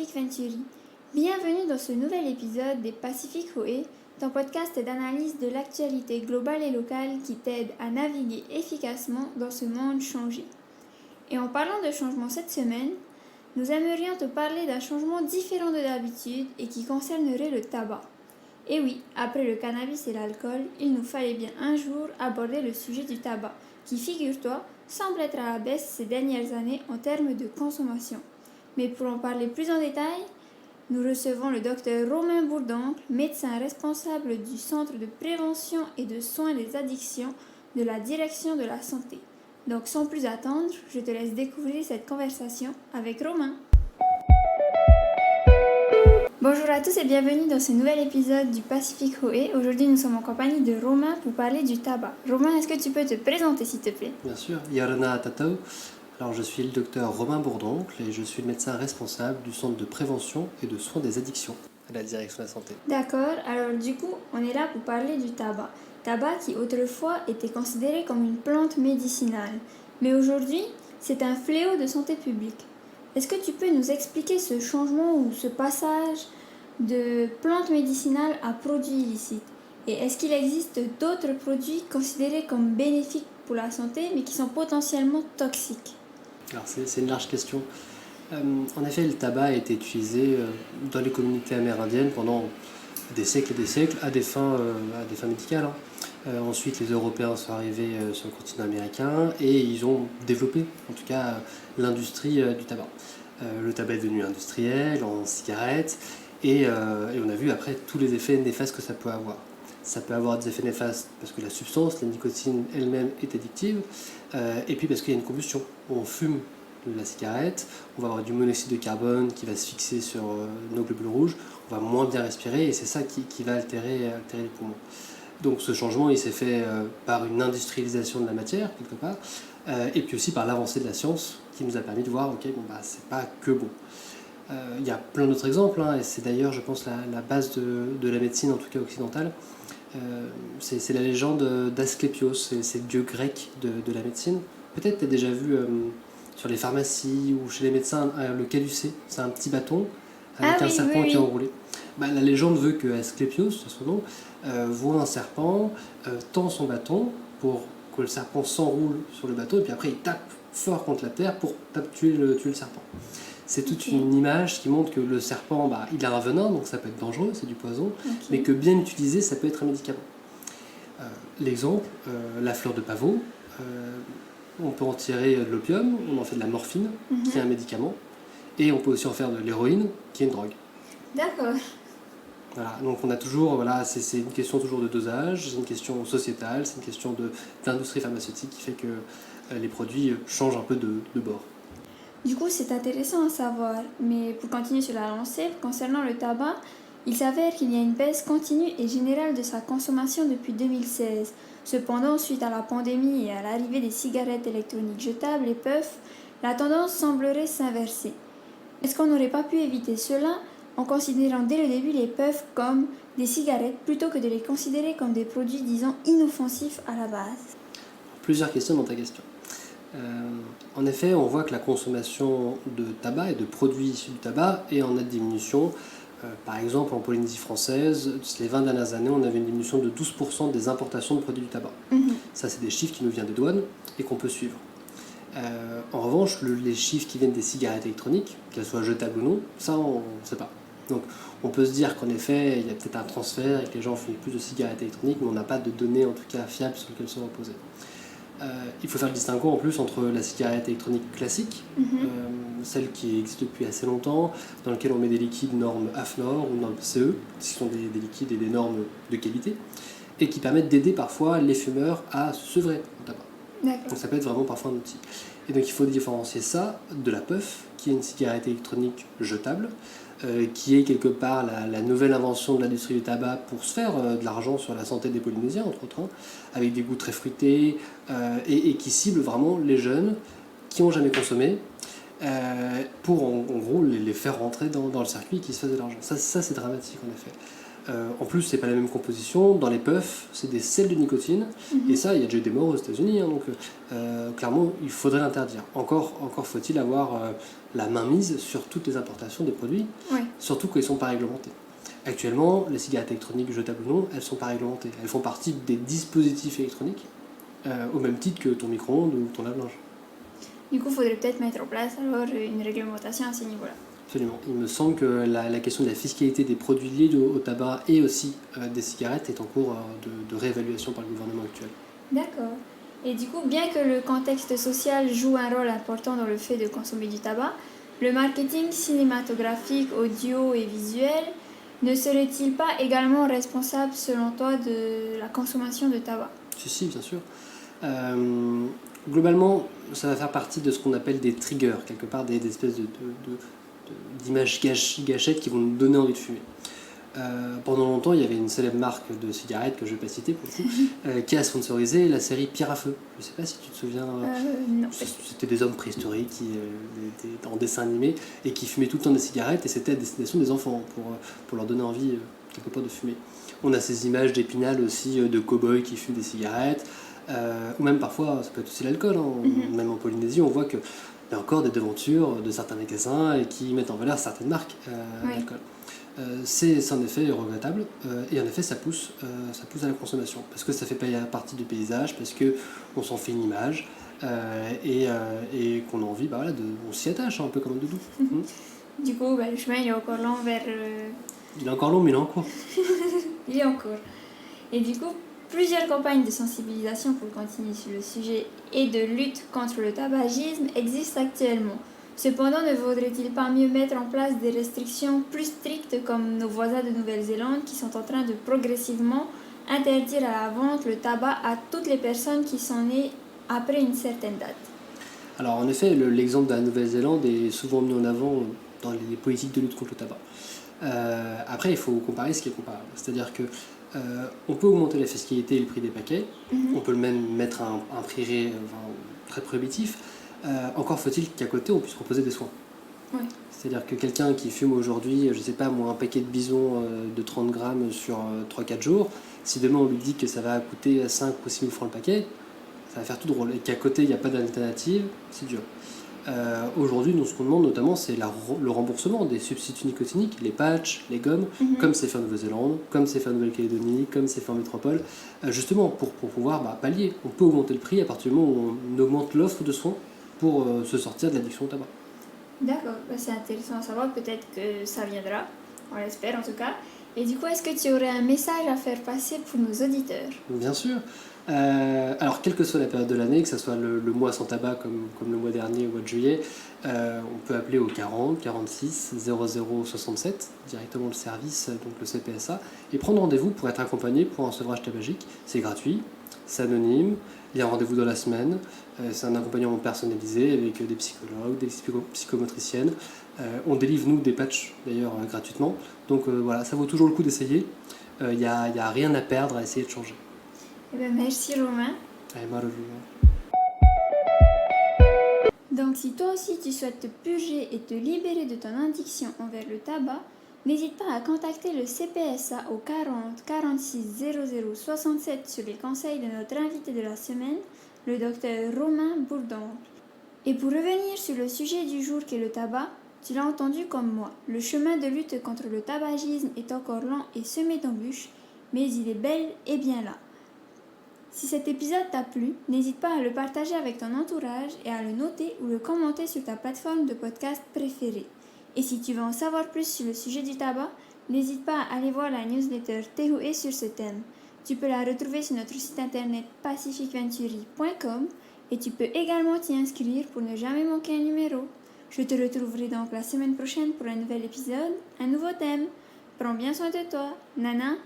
Pacific Venturi. Bienvenue dans ce nouvel épisode des Pacific OE, ton podcast d'analyse de l'actualité globale et locale qui t'aide à naviguer efficacement dans ce monde changé. Et en parlant de changement cette semaine, nous aimerions te parler d'un changement différent de d'habitude et qui concernerait le tabac. Et oui, après le cannabis et l'alcool, il nous fallait bien un jour aborder le sujet du tabac, qui, figure-toi, semble être à la baisse ces dernières années en termes de consommation. Mais pour en parler plus en détail, nous recevons le docteur Romain Bourdoncle, médecin responsable du Centre de prévention et de soins des addictions de la Direction de la santé. Donc sans plus attendre, je te laisse découvrir cette conversation avec Romain. Bonjour à tous et bienvenue dans ce nouvel épisode du Pacific OE. Aujourd'hui, nous sommes en compagnie de Romain pour parler du tabac. Romain, est-ce que tu peux te présenter s'il te plaît? Bien sûr, Yarana Tatao. Alors, je suis le docteur Romain Bourdoncle et je suis le médecin responsable du Centre de prévention et de soins des addictions à la Direction de la santé. D'accord, alors du coup, on est là pour parler du tabac. Tabac qui autrefois était considéré comme une plante médicinale. Mais aujourd'hui, c'est un fléau de santé publique. Est-ce que tu peux nous expliquer ce changement ou ce passage de plantes médicinales à produits illicites? Et est-ce qu'il existe d'autres produits considérés comme bénéfiques pour la santé mais qui sont potentiellement toxiques? Alors, c'est une large question. En effet, le tabac a été utilisé dans les communautés amérindiennes pendant des siècles et des siècles à des fins médicales. Ensuite, les Européens sont arrivés sur le continent américain et ils ont développé, en tout cas, l'industrie du tabac. Le tabac est devenu industriel, en cigarettes, et on a vu après tous les effets néfastes que ça peut avoir. Ça peut avoir des effets néfastes parce que la substance, la nicotine elle-même est addictive, et puis parce qu'il y a une combustion. On fume de la cigarette, on va avoir du monoxyde de carbone qui va se fixer sur nos globules rouges, on va moins bien respirer et c'est ça qui va altérer les poumons. Donc ce changement il s'est fait par une industrialisation de la matière quelque part, et puis aussi par l'avancée de la science qui nous a permis de voir c'est pas que bon. Il y a plein d'autres exemples, et c'est d'ailleurs je pense la base de la médecine en tout cas occidentale. C'est la légende d'Asclépios, c'est le dieu grec de la médecine. Peut-être tu as déjà vu sur les pharmacies ou chez les médecins le caducée, c'est un petit bâton avec un serpent qui est enroulé. La légende veut que Asclépios, c'est son nom, voit un serpent, tend son bâton pour que le serpent s'enroule sur le bâton et puis après il tape fort contre la terre pour tuer le serpent. C'est toute une image qui montre que le serpent, il a un venin, donc ça peut être dangereux, c'est du poison, mais que bien utilisé, ça peut être un médicament. L'exemple, la fleur de pavot, on peut en tirer de l'opium, on en fait de la morphine, qui est un médicament, et on peut aussi en faire de l'héroïne, qui est une drogue. D'accord. Voilà, donc on a toujours, c'est une question toujours de dosage, c'est une question sociétale, c'est une question d'industrie pharmaceutique qui fait que les produits changent un peu de bord. Du coup, c'est intéressant à savoir, mais pour continuer sur la lancée, concernant le tabac, il s'avère qu'il y a une baisse continue et générale de sa consommation depuis 2016. Cependant, suite à la pandémie et à l'arrivée des cigarettes électroniques jetables et puffs, la tendance semblerait s'inverser. Est-ce qu'on n'aurait pas pu éviter cela en considérant dès le début les puffs comme des cigarettes plutôt que de les considérer comme des produits, disons, inoffensifs à la base? Plusieurs questions dans ta question. En effet, on voit que la consommation de tabac et de produits issus du tabac est en nette diminution. Par exemple, en Polynésie française, les 20 dernières années, on avait une diminution de 12% des importations de produits du tabac. Ça, c'est des chiffres qui nous viennent des douanes et qu'on peut suivre. En revanche, les chiffres qui viennent des cigarettes électroniques, qu'elles soient jetables ou non, ça, on ne sait pas. Donc, on peut se dire qu'en effet, il y a peut-être un transfert et que les gens font plus de cigarettes électroniques, mais on n'a pas de données, en tout cas, fiables sur lesquelles se reposer. Il faut faire le distinguo en plus entre la cigarette électronique classique, celle qui existe depuis assez longtemps, dans laquelle on met des liquides normes AFNOR ou normes CE, qui sont des liquides et des normes de qualité, et qui permettent d'aider parfois les fumeurs à se sevrer au tabac. D'accord. Donc ça peut être vraiment parfois un outil. Et donc il faut différencier ça de la puff, qui est une cigarette électronique jetable, qui est quelque part la nouvelle invention de l'industrie du tabac pour se faire de l'argent sur la santé des Polynésiens, entre autres, avec des goûts très fruités, et qui cible vraiment les jeunes qui n'ont jamais consommé, pour en gros les faire rentrer dans le circuit et qui se fassent de l'argent. Ça c'est dramatique en effet. En plus, c'est pas la même composition. Dans les puffs, c'est des sels de nicotine. Et ça, il y a déjà eu des morts aux États-Unis. Donc, clairement, il faudrait l'interdire. Encore faut-il avoir la main mise sur toutes les importations des produits, surtout quand ils ne sont pas réglementés. Actuellement, les cigarettes électroniques, jetables ou non, elles ne sont pas réglementées. Elles font partie des dispositifs électroniques, au même titre que ton micro-ondes ou ton lave-linge. Du coup, il faudrait peut-être mettre en place alors une réglementation à ce niveau-là. Absolument. Il me semble que la question de la fiscalité des produits liés au tabac et aussi des cigarettes est en cours de réévaluation par le gouvernement actuel. D'accord. Et du coup, bien que le contexte social joue un rôle important dans le fait de consommer du tabac, le marketing cinématographique, audio et visuel ne serait-il pas également responsable, selon toi, de la consommation de tabac ? Si, bien sûr. Globalement, ça va faire partie de ce qu'on appelle des triggers, quelque part des espèces d'images gâchettes qui vont nous donner envie de fumer. Pendant longtemps, il y avait une célèbre marque de cigarettes, que je ne vais pas citer pour le coup, qui a sponsorisé la série Pierre à Feu. Je ne sais pas si tu te souviens. Non. C'était des hommes préhistoriques qui étaient en dessin animé et qui fumaient tout le temps des cigarettes, et c'était à destination des enfants pour leur donner envie quelque part de fumer. On a ces images d'Épinal aussi de cow-boys qui fument des cigarettes, ou même parfois, ça peut être aussi l'alcool, même en Polynésie, on voit qu'il y a encore des devantures de certains magasins et qui mettent en valeur certaines marques d'alcool. C'est en effet regrettable, et en effet ça pousse à la consommation, parce que ça fait partie du paysage, parce qu'on s'en fait une image, et qu'on a envie, on s'y attache un peu comme un doudou. Du coup, le chemin il est encore long vers... Il est encore long, mais il est en cours. Il est en cours. Et du coup, plusieurs campagnes de sensibilisation pour continuer sur le sujet et de lutte contre le tabagisme existent actuellement. Cependant, ne vaudrait-il pas mieux mettre en place des restrictions plus strictes comme nos voisins de Nouvelle-Zélande qui sont en train de progressivement interdire à la vente le tabac à toutes les personnes qui sont nées après une certaine date? Alors en effet, l'exemple de la Nouvelle-Zélande est souvent mis en avant dans les politiques de lutte contre le tabac. Après, il faut comparer ce qui est comparable. C'est-à-dire que on peut augmenter la fiscalité et le prix des paquets, on peut même mettre un prix très prohibitif. Encore faut-il qu'à côté, on puisse proposer des soins. Oui. C'est-à-dire que quelqu'un qui fume aujourd'hui, je ne sais pas moi, un paquet de bison de 30 grammes sur 3-4 jours, si demain on lui dit que ça va coûter 5 ou 6 000 francs le paquet, ça va faire tout drôle. Et qu'à côté, il n'y a pas d'alternative, c'est dur. Aujourd'hui, nous, ce qu'on demande notamment, c'est le remboursement des substituts nicotiniques, les patchs, les gommes, comme c'est fait en Nouvelle-Zélande, comme c'est fait en Nouvelle-Calédonie, comme c'est fait en métropole, justement pour pouvoir pallier. On peut augmenter le prix à partir du moment où on augmente l'offre de soins pour se sortir de l'addiction au tabac. D'accord, c'est intéressant à savoir, peut-être que ça viendra, on l'espère en tout cas. Et du coup, est-ce que tu aurais un message à faire passer pour nos auditeurs? Bien sûr. Alors, quelle que soit la période de l'année, que ce soit le mois sans tabac comme le mois dernier au mois de juillet, on peut appeler au 40 46 00 67, directement le service, donc le CPSA, et prendre rendez-vous pour être accompagné pour un sevrage tabagique. C'est gratuit, c'est anonyme, il y a un rendez-vous dans la semaine, c'est un accompagnement personnalisé avec des psychologues, des psychomotriciennes. On délivre, nous, des patchs d'ailleurs gratuitement. Donc voilà, ça vaut toujours le coup d'essayer. Il n'y a rien à perdre à essayer de changer. Eh bien, merci Romain. Allez, Donc si toi aussi tu souhaites te purger et te libérer de ton addiction envers le tabac, n'hésite pas à contacter le CPSA au 40 46 00 67 sur les conseils de notre invité de la semaine, le docteur Romain Bourdon. Et pour revenir sur le sujet du jour qui est le tabac, tu l'as entendu comme moi, le chemin de lutte contre le tabagisme est encore lent et semé d'embûches, mais il est bel et bien là. Si cet épisode t'a plu, n'hésite pas à le partager avec ton entourage et à le noter ou le commenter sur ta plateforme de podcast préférée. Et si tu veux en savoir plus sur le sujet du tabac, n'hésite pas à aller voir la newsletter Tehué sur ce thème. Tu peux la retrouver sur notre site internet pacificventuri.com et tu peux également t'y inscrire pour ne jamais manquer un numéro. Je te retrouverai donc la semaine prochaine pour un nouvel épisode, un nouveau thème. Prends bien soin de toi. Nana.